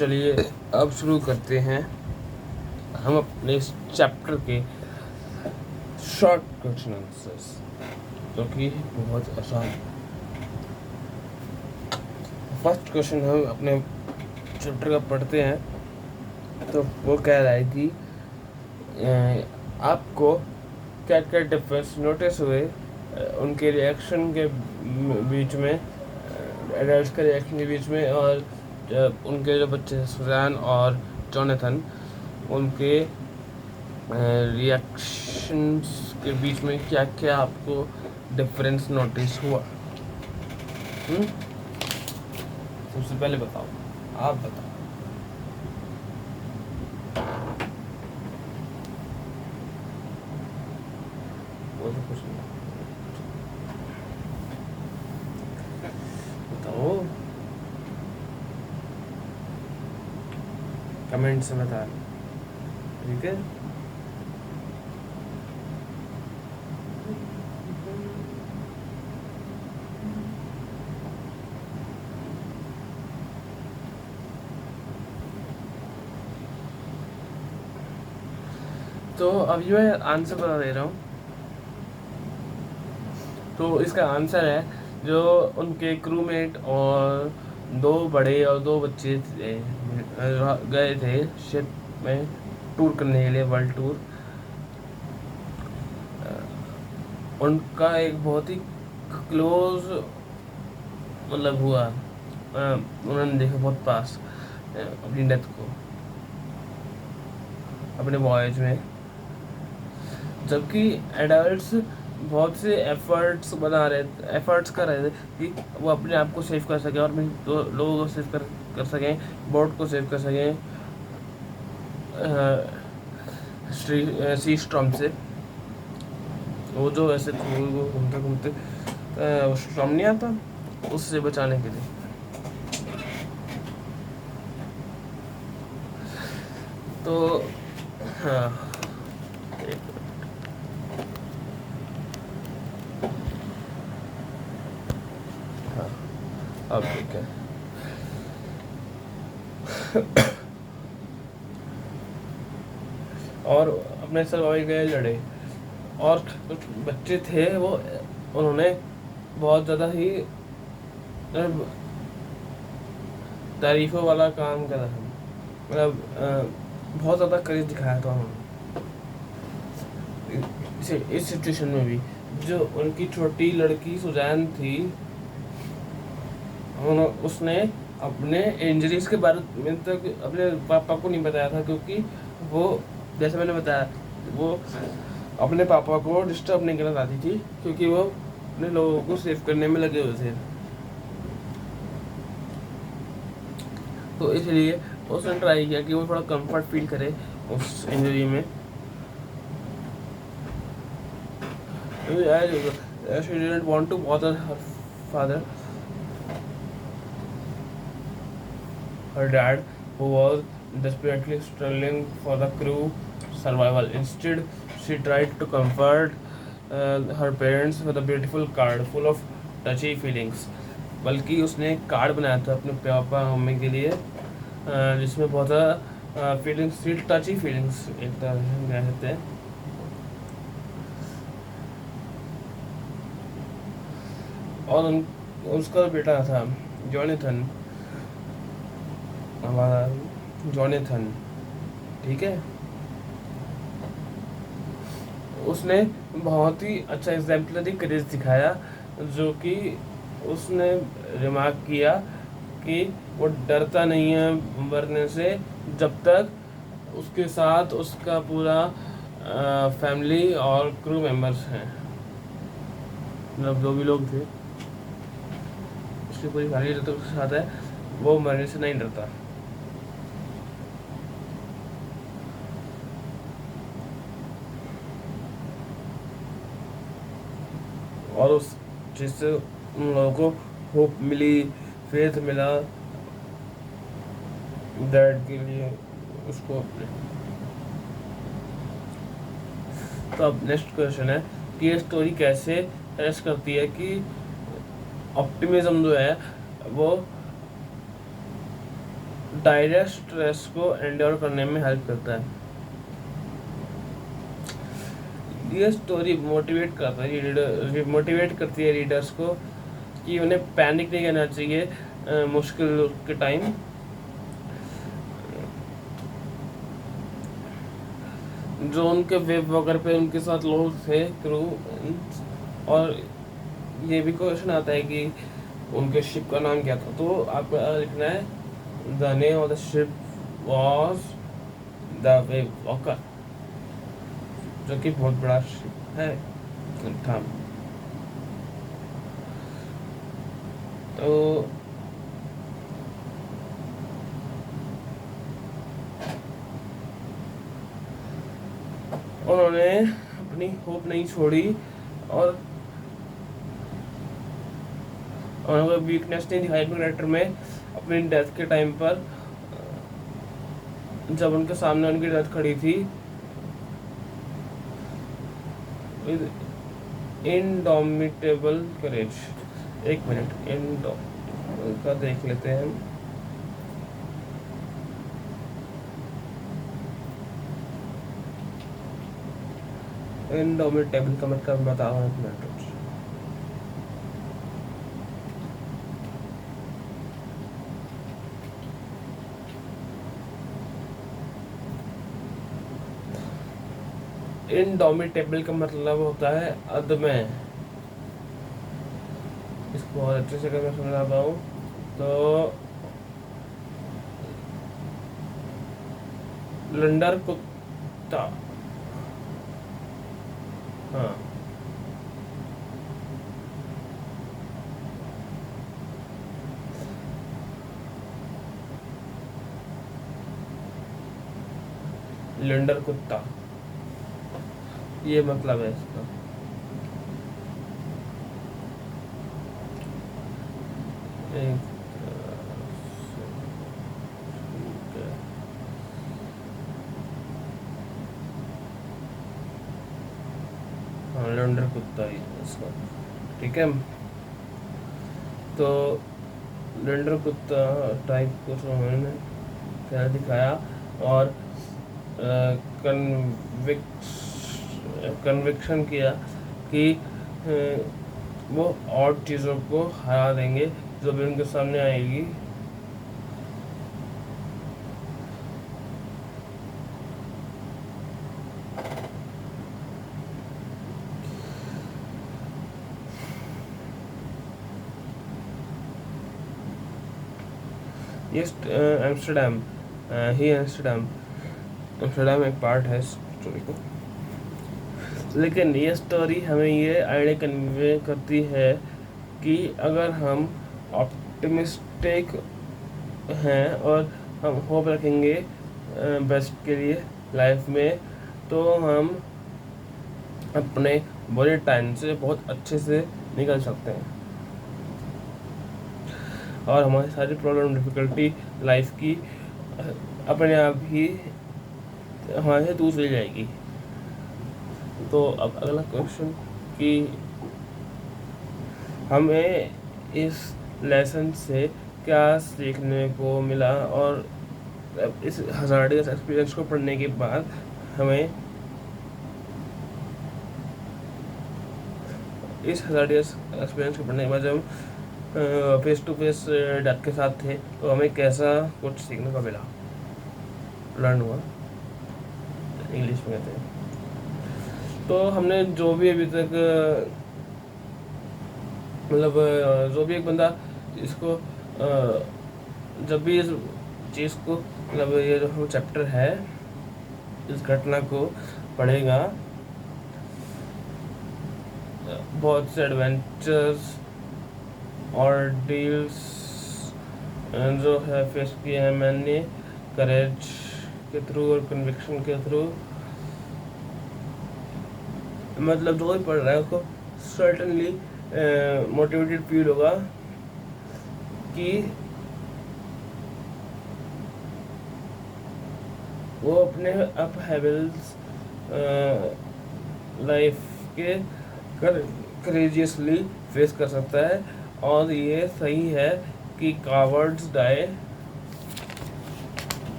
चलिए अब शुरू करते हैं हम अपने इस चैप्टर के शॉर्ट क्वेश्चन आंसर्स, जो कि बहुत आसान। फर्स्ट क्वेश्चन हम अपने चैप्टर का पढ़ते हैं। तो वो कह रहा है कि आपको क्या क्या डिफरेंस नोटिस हुए उनके रिएक्शन के बीच में, एडल्ट्स के रिएक्शन के बीच में, और उनके जो बच्चे सुजैन और जॉनथन, उनके रिएक्शंस के बीच में क्या क्या आपको डिफरेंस नोटिस हुआ। सबसे पहले बताओ, आप बताओ। वो तो कुछ नहीं बताओ, कमेंट से बता, ठीक है। तो अभी मैं आंसर बता दे रहा हूँ। तो इसका आंसर है, जो उनके क्रूमेट और 2 बड़े और 2 बच्चे गए थे शिप में टूर करने के लिए, वर्ल्ड टूर। उनका एक बहुत ही क्लोज मतलब हुआ, उन्होंने देखा बहुत पास अपनी डेथ को अपने वॉयज में। जबकि एडल्ट्स बहुत से एफर्ट्स कर रहे थे कि वो अपने आप को सेव कर सकें और तो लोगों को सेव कर सकें, बोट को सेव कर सकें सी स्टॉर्म से। वो जो ऐसे घूमते घूमते स्टॉर्म नहीं आता, उससे बचाने के लिए। तो हाँ, अब ठीक है। और अपने सर्वाइव गए लड़े, और कुछ बच्चे थे वो उन्होंने बहुत ज़्यादा ही तारीफों वाला काम करा था, मतलब बहुत ज़्यादा करेज दिखाया था उन्होंने इस सिचुएशन में भी। जो उनकी छोटी लड़की सुजैन थी, उसने अपने इंजरीज के बारे में तक अपने पापा को नहीं बताया था, क्योंकि वो, जैसे मैंने बताया, वो अपने पापा को डिस्टर्ब नहीं करना चाहती थी, क्योंकि वो अपने लोगों को सेव करने में लगे हुए थे। तो इसलिए उसने ट्राई किया कि वो थोड़ा कंफर्ट फील करे उस इंजरी में। She didn't want to bother her father, her dad, who was desperately struggling for the crew survival. Instead, she tried to comfort her parents with a beautiful card full of touchy feelings. बल्कि उसने एक card बनाया था अपने papa mummy के लिए, जिसमें बहुत ज़्यादा फीलिंग्स थी, टची फीलिंग्स एक तरह से कहते हैं। और उसका बेटा था जॉनथन, हमारा जॉनथन, ठीक है। उसने बहुत ही अच्छा एग्जाम्पलरी करेज दिखाया, जो कि उसने रिमार्क किया कि वो डरता नहीं है मरने से, जब तक उसके साथ उसका पूरा फैमिली और क्रू मेंबर्स हैं, मतलब जो भी लोग थे उसकी पूरी फैमिली जब तक उसके साथ है, वो मरने से नहीं डरता। और उस चीज़ से उन लोगों को होप मिली, फेथ मिला डैड के लिए उसको अपने। तो अब नेक्स्ट क्वेश्चन है कि ये स्टोरी कैसे सजेस्ट करती है कि ऑप्टिमिज्म जो है वो डायरेक्ट स्ट्रेस को एंड्योर करने में हेल्प करता है। ये स्टोरी मोटिवेट करता है, मोटिवेट करती है रीडर्स को कि उन्हें पैनिक नहीं करना चाहिए मुश्किल के टाइम। जो उनके वेब वगैरह पे उनके साथ लोग थे क्रू, और ये भी क्वेश्चन आता है कि उनके शिप का नाम क्या था, तो आपको लिखना है the name of the ship was the wave walker, जो कि बहुत बड़ा शिप है था। तो उन्होंने अपनी होप नहीं छोड़ी और उन्होंने वीकनेस नहीं दिखाई अपने कैरेक्टर में। अपनी डेथ के टाइम पर जब उनके सामने उनकी डेथ खड़ी थी, इनडोमिटेबल करेज, एक मिनट इनडो का देख लेते हैं। इनडोमिटेबल का मतलब बताओ, एक मिनट। इनडोमिटेबल का मतलब होता है अदम्य। इसको और अच्छे से अगर मैं समझा पाऊँ तो लंडर कुत्ता, हाँ, लंडर कुत्ता, ये मतलब है इसका। एक हाँ, लंडर कुत्ता ही है इसका, ठीक है। तो लंडर कुत्ता टाइप को उन्होंने क्या दिखाया और कन्विक्शन किया कि वो और चीज़ों को हरा देंगे जो भी उनके सामने आएगी। एम्स्टर्डम, एम्स्टर्डम एक पार्ट है स्टोरी को, लेकिन ये स्टोरी हमें ये आइडिया कन्वे करती है कि अगर हम ऑप्टिमिस्टिक हैं और हम होप रखेंगे बेस्ट के लिए लाइफ में, तो हम अपने बुरे टाइम से बहुत अच्छे से निकल सकते हैं और हमारी सारी प्रॉब्लम डिफ़िकल्टी लाइफ की अपने आप ही हमारे से दूर चली जाएगी। तो अब अगला क्वेश्चन कि हमें इस लेसन से क्या सीखने को मिला, और इस हज़ार्डियस एक्सपीरियंस को पढ़ने के बाद हमें इस हज़ार्डियस एक्सपीरियंस को पढ़ने के बाद जब फेस टू फेस डेथ के साथ थे तो हमें कैसा कुछ सीखने को मिला, लर्न हुआ, इंग्लिश में कहते हैं। तो हमने जो भी अभी तक मतलब जो भी एक बंदा इसको जब भी इस चीज़ को मतलब ये जो चैप्टर है इस घटना को पढ़ेगा, बहुत से एडवेंचर्स और डील्स जो है फेस किए हैं मैंने करेज के थ्रू और कन्विक्शन के थ्रू। मतलब जो भी पढ़ रहा है उसको सर्टनली मोटिवेटेड फील होगा कि वो अपने अप हैबिल्स लाइफ के करेजियसली फेस कर सकता है। और ये सही है कि cowards die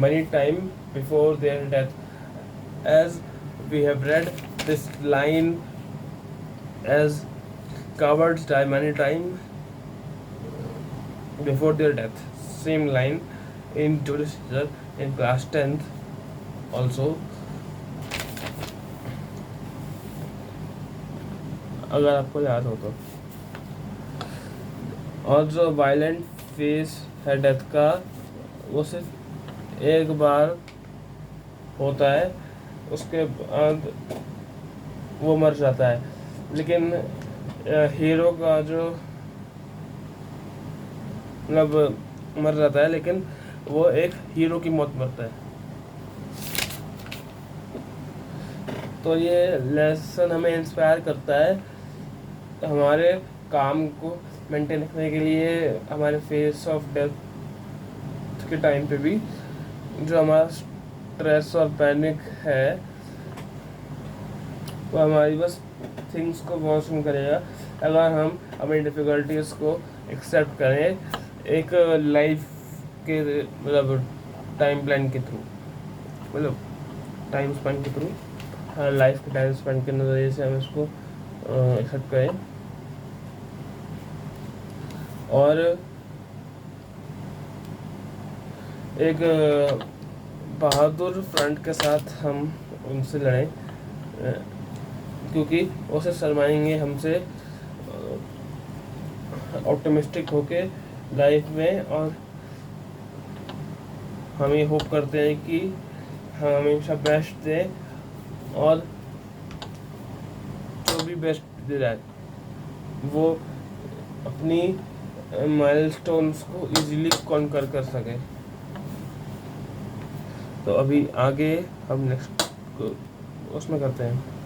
many time before their death. As we have read this line as cowards die many times before their death. Same line in Julius Caesar in class 10th also. अगर आपको याद हो तो, और जो वायलेंट फेस है death का वो सिर्फ एक बार होता है, उसके बाद वो मर जाता है। लेकिन हीरो का जो मतलब मर जाता है, लेकिन वो एक हीरो की मौत मरता है। तो ये लेसन हमें इंस्पायर करता है हमारे काम को मेंटेन रखने के लिए, हमारे फेस ऑफ डेथ के टाइम पे भी जो हमारा स्ट्रेस और पैनिक है वो हमारी बस थिंग्स को वर्सन करेगा अगर हम अपनी डिफ़िकल्टीज़ को एक्सेप्ट करें एक लाइफ के मतलब टाइम प्लान के थ्रू, मतलब टाइम स्पेंड के थ्रू, हाँ लाइफ के टाइम स्पेंड के नज़रिए से हम इसको एक्सेप्ट करें। और एक बहादुर फ्रंट के साथ हम उनसे लड़ें, क्योंकि वो से शर्माएंगे हमसे ऑप्टिमिस्टिक होके लाइफ में, और हम ये होप करते हैं कि हम हमेशा बेस्ट दें, और जो भी बेस्ट दे रहा है वो अपनी माइलस्टोन्स को इजीली कॉन्कर कर सके। तो अभी आगे हम नेक्स्ट उसमें करते हैं।